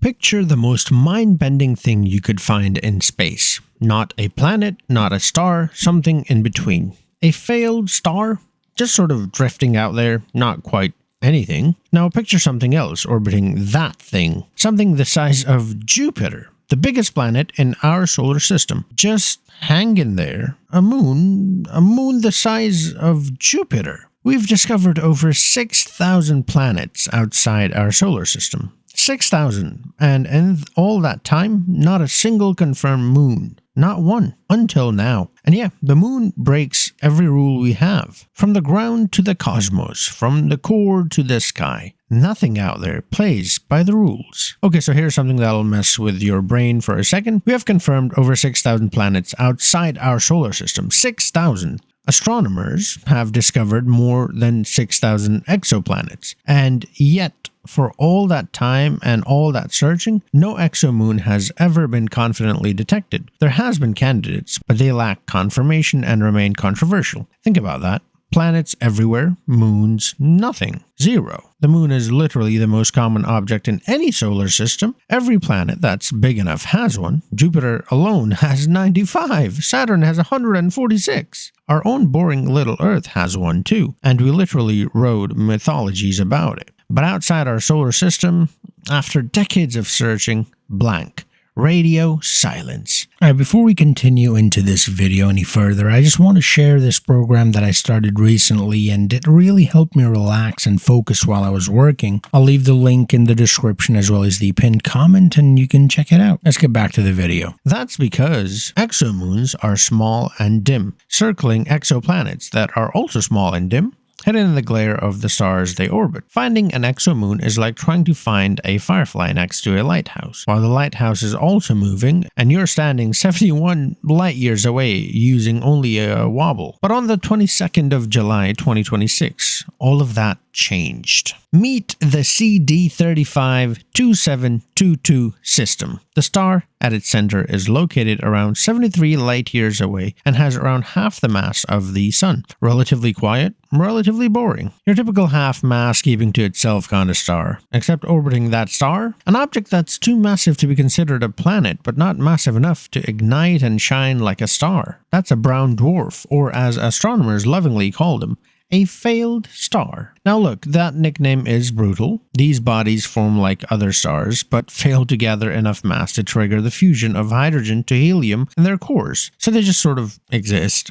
Picture the most mind-bending thing you could find in space. Not a planet, not a star, something in between. A failed star? Just sort of drifting out there, not quite anything. Now picture something else orbiting that thing. Something the size of Jupiter, the biggest planet in our solar system. Just hanging there. A moon the size of Jupiter. We've discovered over 6,000 planets outside our solar system. 6,000, and in all that time, not a single confirmed moon. Not one, until now. And yeah, the moon breaks every rule we have. From the ground to the cosmos, from the core to the sky. Nothing out there plays by the rules. Okay, so here's something that'll mess with your brain for a second. We have confirmed over 6,000 planets outside our solar system. 6,000. Astronomers have discovered more than 6,000 exoplanets. And yet, for all that time and all that searching, no exomoon has ever been confidently detected. There has been candidates, but they lack confirmation and remain controversial. Think about that. Planets everywhere, moons, nothing. Zero. The moon is literally the most common object in any solar system. Every planet that's big enough has one. Jupiter alone has 95. Saturn has 146. Our own boring little Earth has one too, and we literally wrote mythologies about it. But outside our solar system, after decades of searching, blank. Radio silence. Alright, before we continue into this video any further, I just want to share this program that I started recently, and it really helped me relax and focus while I was working. I'll leave the link in the description as well as the pinned comment, and you can check it out. Let's get back to the video. That's because exomoons are small and dim, circling exoplanets that are also small and dim, hidden in the glare of the stars they orbit. Finding an exomoon is like trying to find a firefly next to a lighthouse, while the lighthouse is also moving, and you're standing 71 light years away using only a wobble. But on the 22nd of July 2026, all of that changed. Meet the CD352722 system. The star at its center is located around 73 light years away and has around half the mass of the Sun. Relatively quiet, relatively boring. Your typical half-mass keeping to itself kind of star. Except orbiting that star, an object that's too massive to be considered a planet but not massive enough to ignite and shine like a star. That's a brown dwarf, or as astronomers lovingly call them, a failed star. Now look, that nickname is brutal. These bodies form like other stars, but fail to gather enough mass to trigger the fusion of hydrogen to helium in their cores. So they just sort of exist.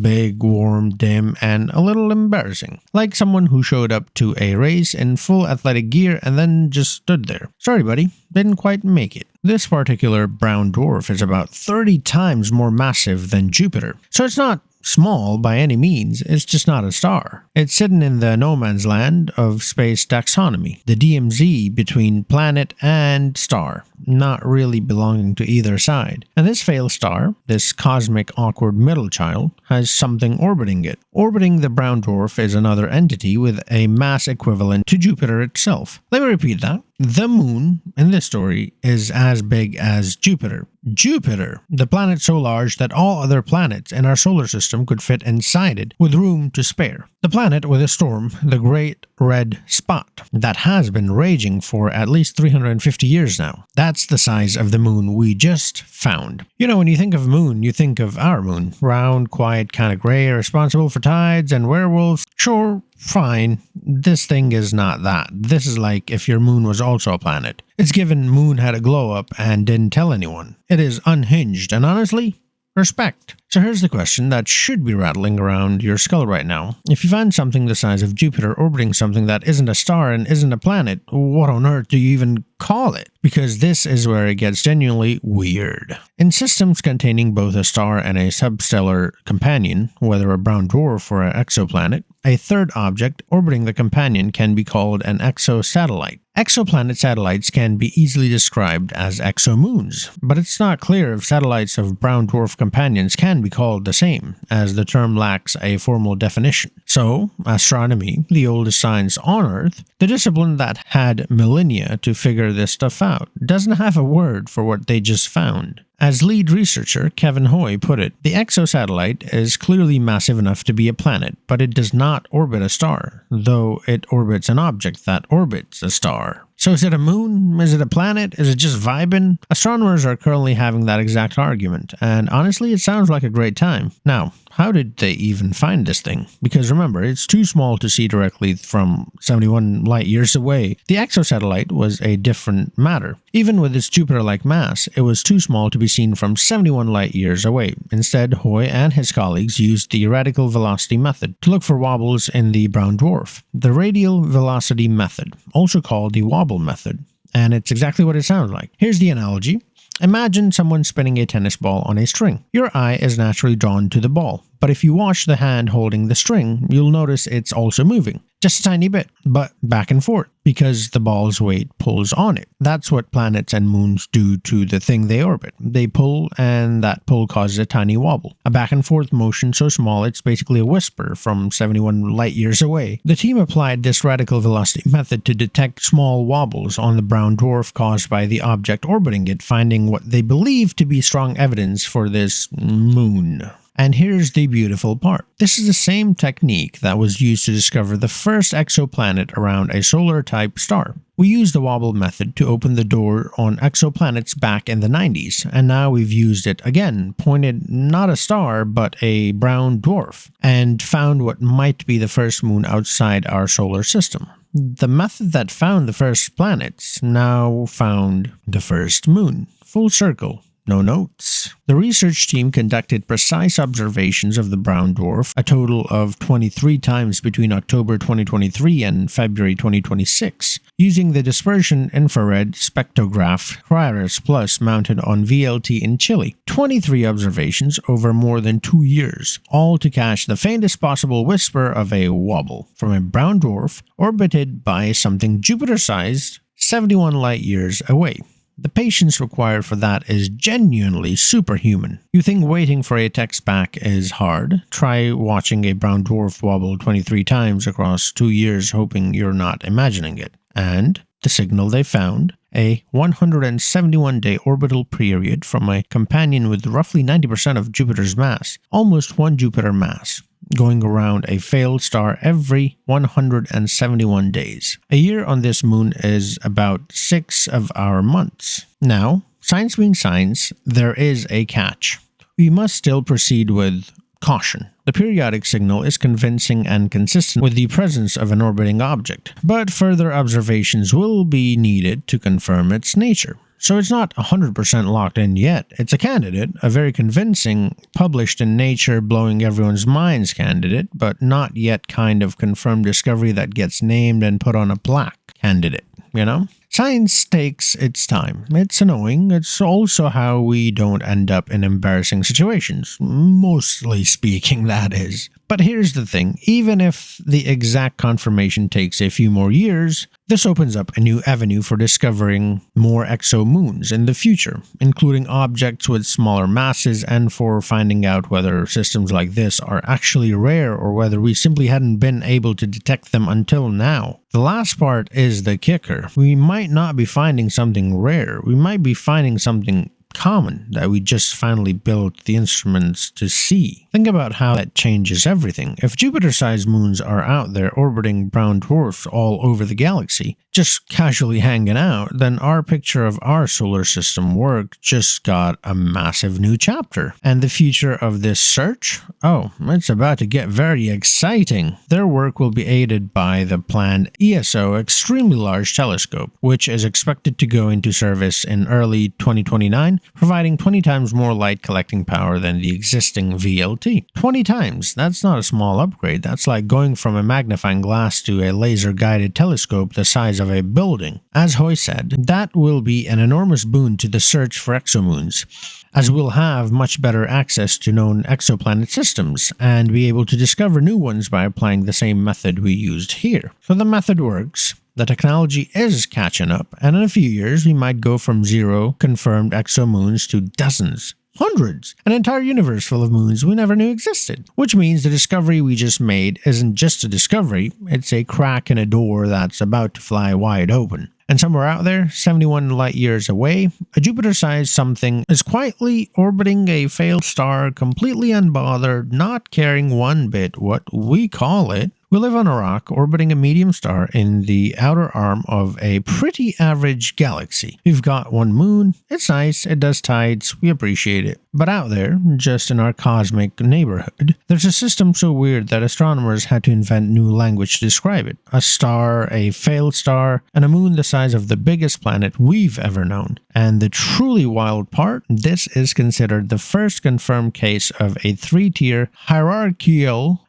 Big, warm, dim, and a little embarrassing. Like someone who showed up to a race in full athletic gear and then just stood there. Sorry buddy, didn't quite make it. This particular brown dwarf is about 30 times more massive than Jupiter. So it's not small by any means, it's just not a star. It's sitting in the no man's land of space taxonomy, the DMZ between planet and star, not really belonging to either side. And this failed star, this cosmic awkward middle child, has something orbiting it. Orbiting the brown dwarf is another entity with a mass equivalent to Jupiter itself. Let me repeat that. The moon, in this story, is as big as Jupiter. Jupiter, the planet so large that all other planets in our solar system could fit inside it with room to spare. The planet with a storm, the Great Red Spot, that has been raging for at least 350 years now. That's the size of the moon we just found. You know, when you think of moon, you think of our moon. Round, quiet, kind of gray, responsible for tides and werewolves. Sure, fine. This thing is not that. This is like if your moon was also a planet. It's given moon had a glow up and didn't tell anyone. It is unhinged, and honestly, respect. So here's the question that should be rattling around your skull right now. If you find something the size of Jupiter orbiting something that isn't a star and isn't a planet, what on earth do you even call it? Because this is where it gets genuinely weird. In systems containing both a star and a substellar companion, whether a brown dwarf or an exoplanet, a third object orbiting the companion can be called an exosatellite. Exoplanet satellites can be easily described as exomoons, but it's not clear if satellites of brown dwarf companions can be called the same, as the term lacks a formal definition. So, astronomy, the oldest science on Earth, the discipline that had millennia to figure this stuff out, doesn't have a word for what they just found. As lead researcher Kevin Hoy put it, the exosatellite is clearly massive enough to be a planet, but it does not orbit a star, though it orbits an object that orbits a star. So is it a moon? Is it a planet? Is it just vibing? Astronomers are currently having that exact argument, and honestly, it sounds like a great time. Now, how did they even find this thing? Because remember, it's too small to see directly from 71 light years away. The exosatellite was a different matter. Even with its Jupiter-like mass, it was too small to be seen from 71 light years away. Instead, Hoy and his colleagues used the radical velocity method to look for wobbles in the brown dwarf. The radial velocity method, also called the wobble method. And it's exactly what it sounds like. Here's the analogy. Imagine someone spinning a tennis ball on a string. Your eye is naturally drawn to the ball, but if you watch the hand holding the string, you'll notice it's also moving. Just a tiny bit, but back and forth, because the ball's weight pulls on it. That's what planets and moons do to the thing they orbit. They pull, and that pull causes a tiny wobble. A back and forth motion so small it's basically a whisper from 71 light years away. The team applied this radical velocity method to detect small wobbles on the brown dwarf caused by the object orbiting it, finding what they believe to be strong evidence for this moon. And here's the beautiful part. This is the same technique that was used to discover the first exoplanet around a solar-type star. We used the wobble method to open the door on exoplanets back in the 90s, and now we've used it again, pointed not a star but a brown dwarf, and found what might be the first moon outside our solar system. The method that found the first planets now found the first moon. Full circle. No notes. The research team conducted precise observations of the brown dwarf a total of 23 times between October 2023 and February 2026, using the dispersion infrared spectrograph Criaris Plus mounted on VLT in Chile. 23 observations over more than 2 years, all to catch the faintest possible whisper of a wobble from a brown dwarf orbited by something Jupiter-sized 71 light years away. The patience required for that is genuinely superhuman. You think waiting for a text back is hard? Try watching a brown dwarf wobble 23 times across 2 years hoping you're not imagining it. And the signal they found, a 171-day orbital period from a companion with roughly 90% of Jupiter's mass, almost one Jupiter mass, going around a failed star every 171 days. A year on this moon is about 6 of our months. Now, science being science, there is a catch. We must still proceed with caution. The periodic signal is convincing and consistent with the presence of an orbiting object, but further observations will be needed to confirm its nature. So it's not 100% locked in yet. It's a candidate, a very convincing, published in Nature, blowing everyone's minds candidate, but not yet kind of confirmed discovery that gets named and put on a plaque candidate, you know? Science takes its time. It's annoying. It's also how we don't end up in embarrassing situations. Mostly speaking, that is. But here's the thing. Even if the exact confirmation takes a few more years, this opens up a new avenue for discovering more exomoons in the future, including objects with smaller masses, and for finding out whether systems like this are actually rare or whether we simply hadn't been able to detect them until now. The last part is the kicker. We might not be finding something rare. We might be finding something common that we just finally built the instruments to see. Think about how that changes everything. If Jupiter-sized moons are out there orbiting brown dwarfs all over the galaxy, just casually hanging out, then our picture of our solar system work just got a massive new chapter. And the future of this search? Oh, it's about to get very exciting. Their work will be aided by the planned ESO Extremely Large Telescope, which is expected to go into service in early 2029, providing 20 times more light collecting power than the existing VLT. 20 times! That's not a small upgrade. That's like going from a magnifying glass to a laser-guided telescope the size of a building. As Hoy said, that will be an enormous boon to the search for exomoons, as we'll have much better access to known exoplanet systems and be able to discover new ones by applying the same method we used here. So the method works. The technology is catching up, and in a few years we might go from 0 confirmed exomoons to dozens, hundreds, an entire universe full of moons we never knew existed. Which means the discovery we just made isn't just a discovery, it's a crack in a door that's about to fly wide open. And somewhere out there, 71 light years away, a Jupiter-sized something is quietly orbiting a failed star, completely unbothered, not caring one bit what we call it. We live on a rock orbiting a medium star in the outer arm of a pretty average galaxy. We've got one moon, it's nice, it does tides, we appreciate it. But out there, just in our cosmic neighborhood, there's a system so weird that astronomers had to invent new language to describe it. A star, a failed star, and a moon the size of the biggest planet we've ever known. And the truly wild part, this is considered the first confirmed case of a three-tier hierarchical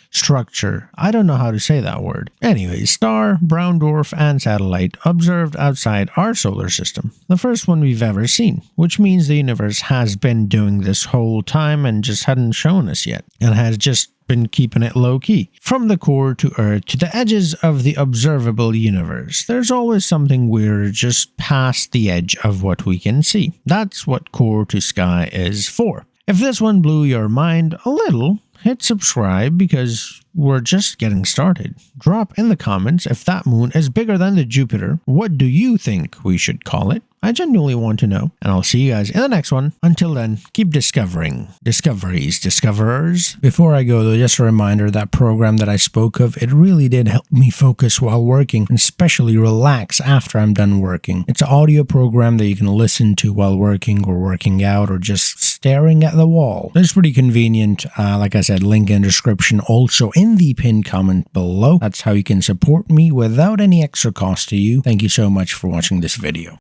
structure. I don't know how to say that word. Anyway, star, brown dwarf, and satellite observed outside our solar system. The first one we've ever seen, which means the universe has been doing this whole time and just hadn't shown us yet, and has just been keeping it low-key. From the core to Earth to the edges of the observable universe, there's always something weird just past the edge of what we can see. That's what core to sky is for. If this one blew your mind a little, hit subscribe because we're just getting started. Drop in the comments if that moon is bigger than the Jupiter. What do you think we should call it? I genuinely want to know, and I'll see you guys in the next one. Until then, keep discovering. Discoveries, discoverers. Before I go though, just a reminder, that program that I spoke of, it really did help me focus while working, and especially relax after I'm done working. It's an audio program that you can listen to while working or working out or just staring at the wall. It's pretty convenient. Like I said, link in description, also in the pinned comment below. That's how you can support me without any extra cost to you. Thank you so much for watching this video.